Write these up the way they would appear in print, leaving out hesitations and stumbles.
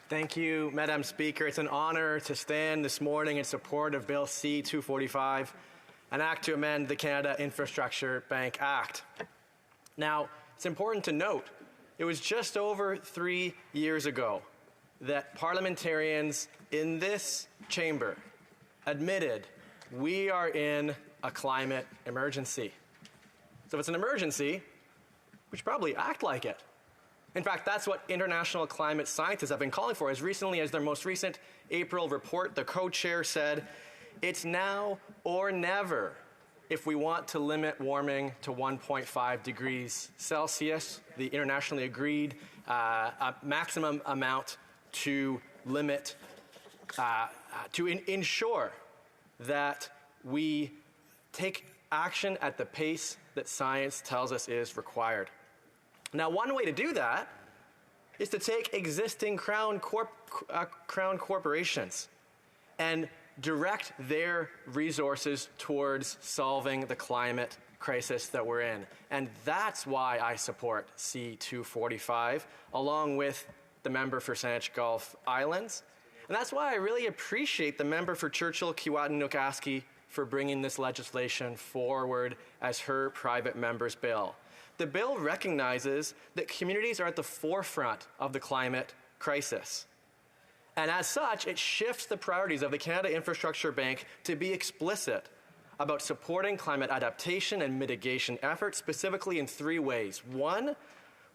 Thank you, Madam Speaker. It's an honour to stand this morning in support of Bill C-245, an act to amend the Canada Infrastructure Bank Act. Now, it's important to note, it was just over 3 years ago that parliamentarians in this chamber admitted we are in a climate emergency. So if it's an emergency, we should probably act like it. In fact, that's what international climate scientists have been calling for. As recently as their most recent April report, the co-chair said, it's now or never if we want to limit warming to 1.5 degrees Celsius, the internationally agreed maximum amount to limit, to ensure that we take action at the pace that science tells us is required. Now, one way to do that is to take existing crown corporations and direct their resources towards solving the climate crisis that we're in. And that's why I support C-245, along with the member for Saanich Gulf Islands. And that's why I really appreciate the member for Churchill, Keewatinook Aski, for bringing this legislation forward as her private member's bill. The bill recognizes that communities are at the forefront of the climate crisis. And as such, it shifts the priorities of the Canada Infrastructure Bank to be explicit about supporting climate adaptation and mitigation efforts, specifically in 3 ways. 1,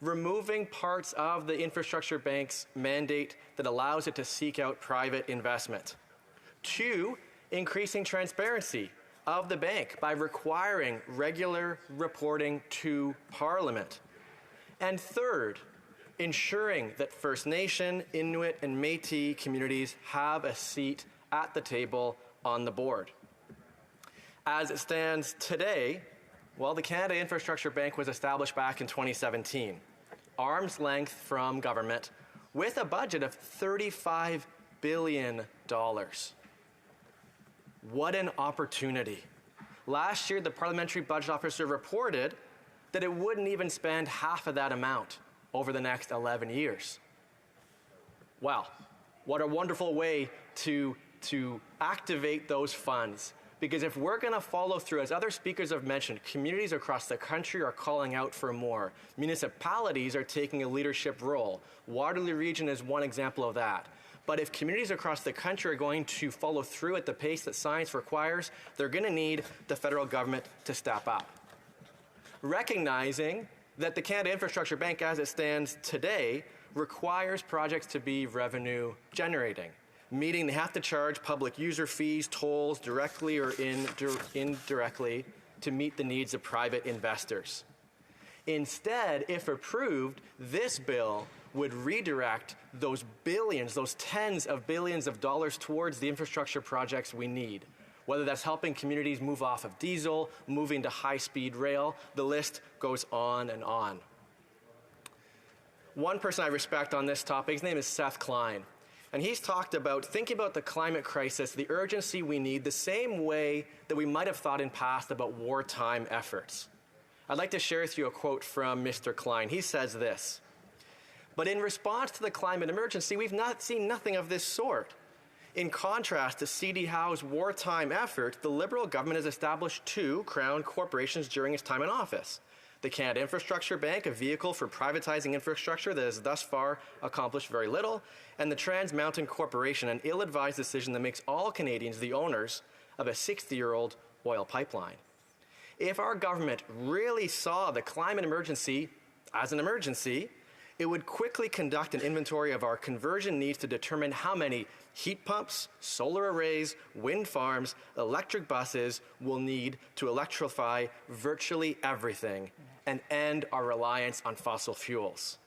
removing parts of the Infrastructure Bank's mandate that allows it to seek out private investment. 2, increasing transparency of the bank by requiring regular reporting to Parliament. And 3rd, ensuring that First Nation, Inuit and Métis communities have a seat at the table on the board. As it stands today, well, the Canada Infrastructure Bank was established back in 2017, arm's length from government, with a budget of $35 billion. What an opportunity. Last year, the Parliamentary Budget Officer reported that it wouldn't even spend half of that amount over the next 11 years. Wow, what a wonderful way to activate those funds. Because if we're going to follow through, as other speakers have mentioned, communities across the country are calling out for more. Municipalities are taking a leadership role. Waterloo Region is one example of that. But if communities across the country are going to follow through at the pace that science requires, they're going to need the federal government to step up. Recognizing that the Canada Infrastructure Bank, as it stands today, requires projects to be revenue generating, meaning they have to charge public user fees, tolls, directly or indirectly, to meet the needs of private investors. Instead, if approved, this bill would redirect those billions, those tens of billions of dollars towards the infrastructure projects we need. Whether that's helping communities move off of diesel, moving to high-speed rail, the list goes on and on. One person I respect on this topic, his name is Seth Klein. And he's talked about thinking about the climate crisis, the urgency we need, the same way that we might have thought in past about wartime efforts. I'd like to share with you a quote from Mr. Klein. He says this, "But in response to the climate emergency, we've not seen nothing of this sort. In contrast to C.D. Howe's wartime effort, the Liberal government has established 2 Crown corporations during its time in office. The Canada Infrastructure Bank, a vehicle for privatizing infrastructure that has thus far accomplished very little, and the Trans Mountain Corporation, an ill-advised decision that makes all Canadians the owners of a 60-year-old oil pipeline. If our government really saw the climate emergency as an emergency, it would quickly conduct an inventory of our conversion needs to determine how many heat pumps, solar arrays, wind farms, electric buses we'll need to electrify virtually everything and end our reliance on fossil fuels.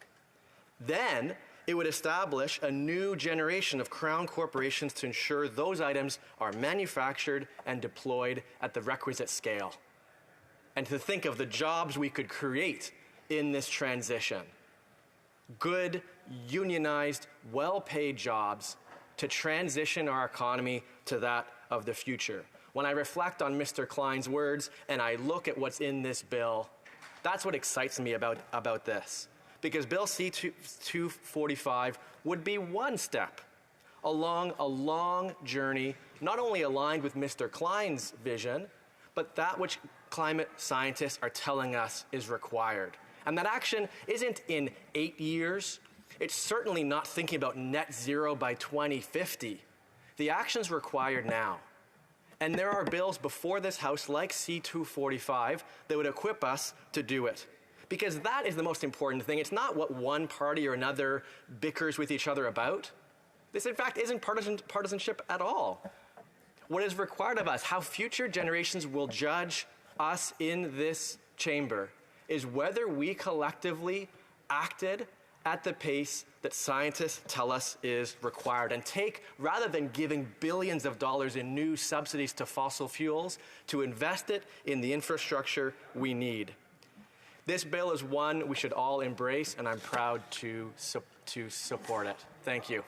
Then it would establish a new generation of Crown corporations to ensure those items are manufactured and deployed at the requisite scale. And to think of the jobs we could create in this transition. Good, unionized, well-paid jobs to transition our economy to that of the future. When I reflect on Mr. Klein's words and I look at what's in this bill, that's what excites me about this. because Bill C-245 would be one step along a long journey, not only aligned with Mr. Klein's vision, but that which climate scientists are telling us is required. And that action isn't in 8 years. It's certainly not thinking about net zero by 2050. The action's required now. And there are bills before this House, like C-245, that would equip us to do it. Because that is the most important thing. It's not what one party or another bickers with each other about. This, in fact, isn't partisanship at all. What is required of us, how future generations will judge us in this chamber, is whether we collectively acted at the pace that scientists tell us is required, and take, rather than giving billions of dollars in new subsidies to fossil fuels, to invest it in the infrastructure we need. This bill is one we should all embrace, and I'm proud to support it. Thank you.